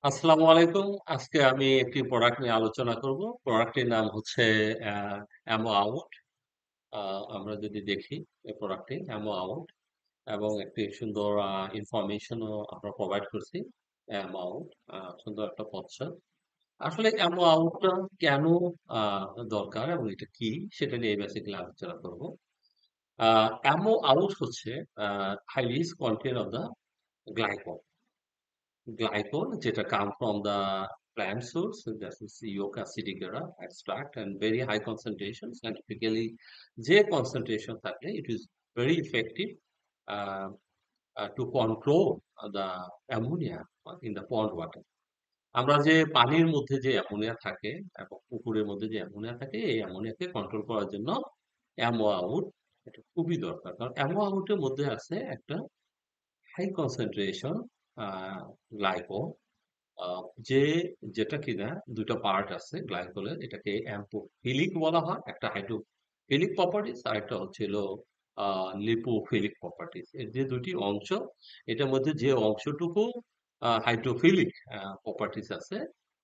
আসসালামু আলাইকুম। আজকে আমি একটি প্রোডাক্ট নিয়ে আলোচনা করব। প্রোডাক্টটির নাম হচ্ছে অ্যা অ্যামো আউট। আ আমরা যদি দেখি এই প্রোডাক্টটি অ্যামো আউট এবং একটি সুন্দর ইনফরমেশন ও আমরা প্রোভাইড করছি। অ্যামো আউট সুন্দর একটা পদসার। আসলে অ্যামো আউটটা কেন আ দরকার এবং এটা কি সেটা নিয়ে বেসিক্যালি আলোচনা করব। আ অ্যামো আউট হচ্ছে a high risk content of the glycol. Glycol, যেটা come from the plant source, that is Yucca acidicara extract and very high concentration. Scientifically, যে concentration থাকে, it is very effective uh, to control the ammonia in the pond water. আমরা যে পানির মধ্যে যে ammonia থাকে এবং পুকুরের মধ্যে যে অ্যামোনিয়া থাকে, এই অ্যামোনিয়াকে কন্ট্রোল করার জন্য অ্যামো আউট এটা খুবই দরকার। কারণ অ্যামো আউটের মধ্যে আছে একটা হাই কনসেনট্রেশন আ গ্লাইকো আ যে যেটা কিনা ২ টা পার্ট আছে গ্লাইকোলের। এটাকে অ্যাম্পোফিলিক বলা হয়। একটা হাইড্রোফিলিক প্রপার্টিজ আরেকটা হচ্ছে হলো আ লিপোফিলিক প্রপার্টিজ। এর যে ২ টি অংশ, এটার মধ্যে যে অংশটুকু হাইড্রোফিলিক প্রপার্টিজ আছে,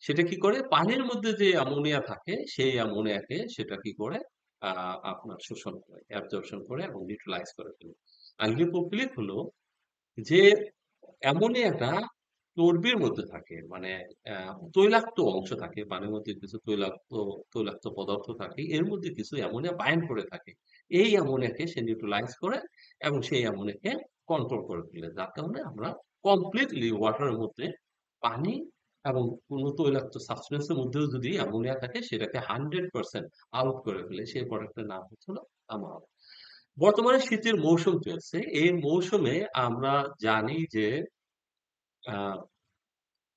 সেটা কি করে পানির মধ্যে যে অ্যামোনিয়া থাকে, সেই অ্যামোনিয়াকে সেটা কি করে আ আপনার শোষণ করে, অ্যাবজর্পশন করে এবং নিউট্রালাইজ করে ফেলে। আর লিপোফিলিক হলো যে অ্যামোনিয়াটা চর্বির মধ্যে থাকে। মানে তৈলাক্ত অংশ থাকে। পানির মধ্যে কিছু তৈলাক্ত পদার্থ থাকে। এর মধ্যে কিছু অ্যামোনিয়া বাইন্ড করে থাকে। এই অ্যামোনিয়াকে সে নিউট্রালাইজ করে এবং সেই অ্যামোনিয়াকে কন্ট্রোল করে ফেলে। যার কারণে আমরা কমপ্লিটলি ওয়াটারের মধ্যে পানি এবং কোন তৈলাক্ত সাবস্টেন্স এর মধ্যেও যদি অ্যামোনিয়া থাকে সেটাকে 100% আউট করে ফেলে। সেই প্রোডাক্টের নাম হচ্ছে হলো আমানত। বর্তমানে শীতের মৌসুম চলছে। এই মৌসুমে আমরা জানি যে আ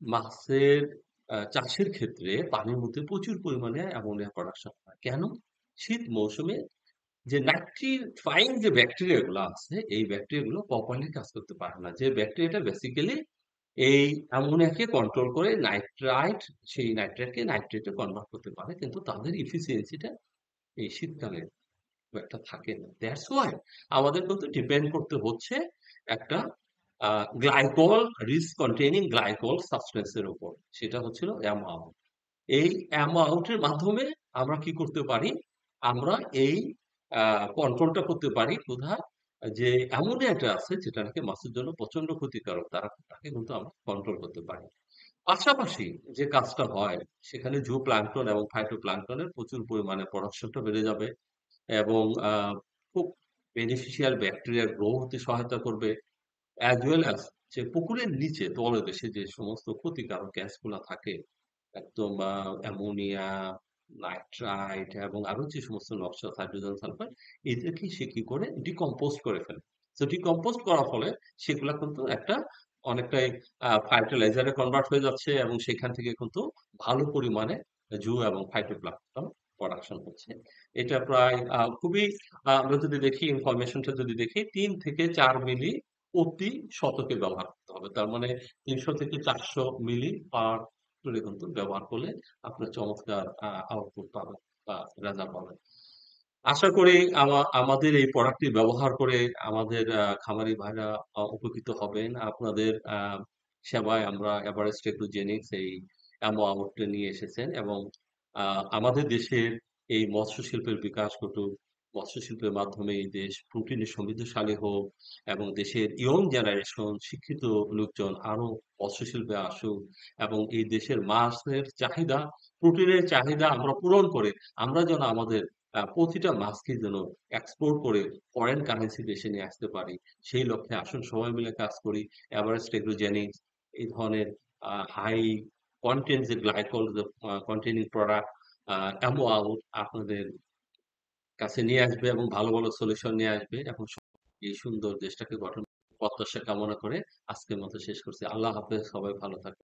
মাছের চাষের ক্ষেত্রে পানির মধ্যে প্রচুর পরিমাণে অ্যামোনিয়া প্রোডাকশন হয়। কেন? শীত মৌসুমে যে নাইট্রিফাইং যে ব্যাকটেরিয়া গুলো আছে, এই ব্যাকটেরিয়া গুলো প্রপারলি কাজ করতে পারে না। যে ব্যাকটেরিয়াটা বেসিক্যালি এই অ্যামোনিয়াকে কন্ট্রোল করে সেই নাইট্রেটকে নাইট্রেটে কনভার্ট করতে পারে। কিন্তু তাদের এফিসিয়েন্সিটা এই শীতকালে খুব একটা থাকে না। দ্যাটস ওয়াই আমাদের কিন্তু ডিপেন্ড করতে হচ্ছে একটা uh glycol rich containing glycol substance এর উপর। সেটা হচ্ছিল অ্যামাউন্ট। এই অ্যামাউন্ট এর মাধ্যমে আমরা কি করতে পারি? আমরা এই আ কন্ট্রোলটা করতে পারি কোথায়? যে অ্যামোনিয়াটা আছে যেটা নাকি মাছের জন্য প্রচন্ড ক্ষতিকারক। তাকে কিন্তু আমরা কন্ট্রোল করতে পারি। পাশাপাশি যে কাজটা হয় সেখানে জুপ্লাঙ্কটন এবং ফাইটোপ্লাঙ্কটন এর প্রচুর পরিমাণে প্রোডাকশনটা বেড়ে যাবে। এবং খুব বেনিফিশিয়াল ব্যাকটেরিয়া গ্রো হতে সহায়তা করবে। অ্যাজ ওয়েল অ্যাজ যে পুকুরের নিচে তলদেশে যে সমস্ত ক্ষতিকারক গ্যাসগুলা থাকে, একদম অ্যামোনিয়া, নাইট্রাইট এবং আরো যে সমস্ত নক্সাস, হাইড্রোজেন সালফাইড এদেরকে সে কি করে ডিকম্পোজ করে ফেলে। সো ডিকম্পোজ করার ফলে সেগুলা কিন্তু অনেকটাই ফার্টিলাইজার এ কনভার্ট হয়ে যাচ্ছে এবং সেখান থেকে কিন্তু ভালো পরিমাণে এবং ফাইটোপ্লাঙ্কটন প্রোডাকশন হচ্ছে। এটা প্রায় খুবই আমরা যদি দেখি ইনফরমেশনটা যদি দেখি ৩ থেকে ৪ মিলি প্রতি শতকে ব্যবহার করতে হবে। তার মানে ৩০০ থেকে ৪০০ মিলি পার করে কিন্তু ব্যবহার করলে আপনার চমৎকার আউটপুট পাবেন বা রেজাল্ট পাবেন। আশা করি আমাদের এই প্রোডাক্টটি ব্যবহার করে আমাদের খামারি ভাইরা উপকৃত হবেন। আপনাদের সেবায় আমরা এভারেস্ট টেক্নোজেনিক্স এই অ্যামো আউটটা নিয়ে এসেছেন এবং আ আমাদের দেশের এই মৎস্য শিল্পের বিকাশ ঘটুক। মৎস্য শিল্পের মাধ্যমে এই দেশ প্রোটিনে সমৃদ্ধশালী হোক এবং দেশের ইয়ং জেনারেশন শিক্ষিত লোকজন আরো মৎস্য শিল্পে আসুক এবং এই দেশের মাছের চাহিদা, প্রোটিনের চাহিদা আমরা পূরণ করে আমরা যেন আমাদের প্রতিটা মাছকে যেন এক্সপোর্ট করে ফরেন কারেন্সি দেশে নিয়ে আসতে পারি। সেই লক্ষ্যে আসুন সবাই মিলে কাজ করি। এভারেস্ট এগ্রোজেনিক্স এই ধরনের হাই কনটেন্ট যে গ্লাইকল যে কন্টেইনিং প্রোডাক্ট অ্যামো আউট আপনাদের কাছে নিয়ে আসবে এবং ভালো, ভালো সলিউশন নিয়ে আসবে এবং এই সুন্দর দেশটাকে গঠন প্রত্যাশা কামনা করে আজকের মতো শেষ করছি। আল্লাহ হাফেজ। সবাই ভালো থাকবেন।